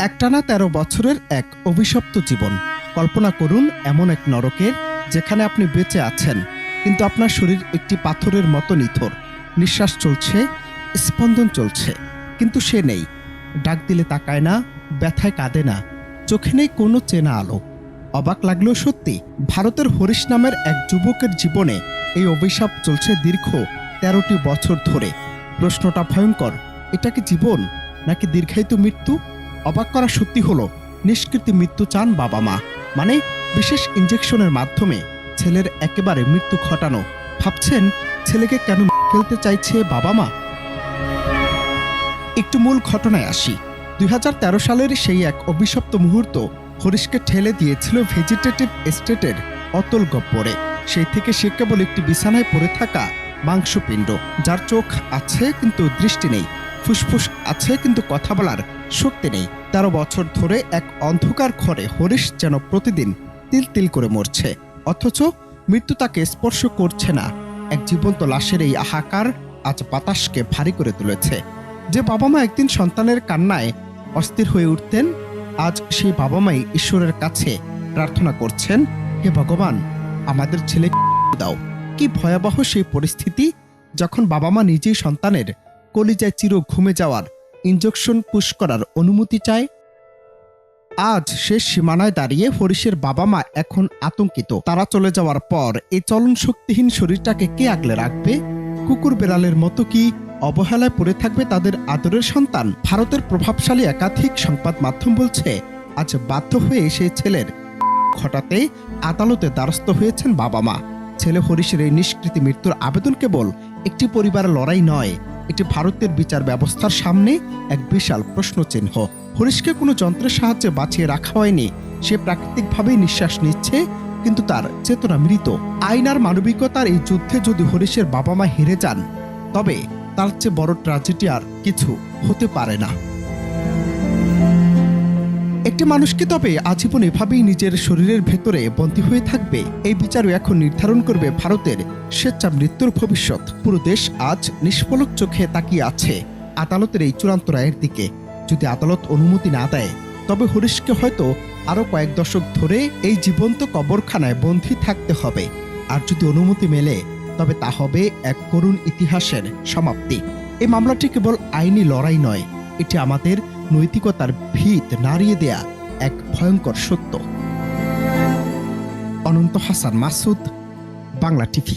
একটানা ১৩ বছরের এক অভিশপ্ত জীবন। কল্পনা করুন এমন এক নরকের যেখানে আপনি বেঁচে আছেন, কিন্তু আপনার শরীর একটি পাথরের মতো নিথর। নিঃশ্বাস চলছে, স্পন্দন চলছে, কিন্তু সে নেই। ডাক দিলে তাকায় না, ব্যথায় কাঁদে না, চোখে নেই কোনো চেনা আলো। অবাক লাগলেও সত্যি, ভারতের হরিশ নামের এক যুবকের জীবনে এই অভিশাপ চলছে দীর্ঘ ১৩টি বছর ধরে। প্রশ্নটা ভয়ঙ্কর, এটা কি জীবন নাকি দীর্ঘায়িত মৃত্যু? অবাক করা সত্যি হলো, নিষ্কৃতি মৃত্যু চান বাবা মা, মানে বিশেষ ইঞ্জেকশনের মাধ্যমে ছেলের একেবারে মৃত্যু ঘটানো। ভাবছেন ছেলেকে কেন ফেলতে চাইছে বাবা মা? একটু মূল ঘটনায় আসি। ২০১৩ সালের সেই এক অভিশপ্ত মুহূর্ত হরিশকে ঠেলে দিয়েছিল ভেজিটেটিভ এস্টেটের অতল গব্বরে। সেই থেকে সে কেবল একটি বিছানায় পড়ে থাকা মাংসপিণ্ড, যার চোখ আছে কিন্তু দৃষ্টি নেই, ফুসফুস আছে কিন্তু কথা বলার শক্তি নেই। ১৩ বছর ধরে এক অন্ধকার ঘরে হরিশ যেন প্রতিদিন তিল তিল করে মরছে, অথচ মৃত্যু তাকে স্পর্শ করছে না। এক জীবন্ত লাশের এই হাহাকার আজ বাতাসকে ভারী করে তুলেছে। যে বাবা মা একদিন সন্তানের কান্নায় অস্থির হয়ে উঠতেন, আজ সেই বাবা মাই ঈশ্বরের কাছে প্রার্থনা করছেন, হে ভগবান, আমাদের ছেলে দাও। কি ভয়াবহ সেই পরিস্থিতি, যখন বাবা মা নিজেই সন্তানের কলিজায় চির ঘুমে যাওয়ার ইঞ্জেকশন পুশ করার অনুমতি চায়। আজ শেষ সীমানায় দাঁড়িয়ে হরিশের বাবা মা এখন আতঙ্কিত। তারা চলে যাওয়ার পর এই চলন শক্তিহীন শরীরটাকে কে আগলে রাখবে? কুকুর বেড়ালের মতো কি অবহেলায় পড়ে থাকবে তাদের আদরের সন্তান? ভারতের প্রভাবশালী একাধিক সংবাদ মাধ্যম বলছে, আজ বাধ্য হয়ে সেই ছেলের ঘটাতে আদালতে দ্বারস্থ হয়েছেন বাবা মা। ছেলে হরিশের এই নিষ্কৃতি মৃত্যুর আবেদন কেবল একটি পরিবারের লড়াই নয়, এটি ভারতের বিচার ব্যবস্থার সামনে এক বিশাল প্রশ্নচিহ্ন। হরিশকে কোনো যন্ত্রের সাহায্যে বাঁচিয়ে রাখা হয়নি, সে প্রাকৃতিকভাবেই নিঃশ্বাস নিচ্ছে, কিন্তু তার চেতনা মৃত। আইন আর মানবিকতার এই যুদ্ধে যদি হরিশের বাবা মা হেরে যান, তবে তার চেয়ে বড় ট্র্যাজেডি আর কিছু হতে পারে না। একটি মানুষ কি তবে আজীবন এভাবেই নিজের শরীরের ভেতরে বন্দী হয়ে থাকবে? এই বিচারও এখন নির্ধারণ করবে ভারতের স্বেচ্ছা মৃত্যুর ভবিষ্যৎ। পুরো দেশ আজ নিষ্পলক চোখে তাকিয়ে আছে আদালতের এই চূড়ান্ত রায়ের দিকে। যদি আদালত অনুমতি না দেয়, তবে হরিশকে হয়তো আরো কয়েক দশক ধরে এই জীবন্ত কবরখানায় বন্দী থাকতে হবে। আর যদি অনুমতি মেলে, তবে তা হবে এক করুণ ইতিহাসের সমাপ্তি। এই মামলাটি কেবল আইনি লড়াই নয়, এটি আমাদের নৈতিকতার ভিত নাড়িয়ে দেয়া এক ভয়ঙ্কর সত্য। অনন্ত হাসান মাসুদ, বাংলা টিভি।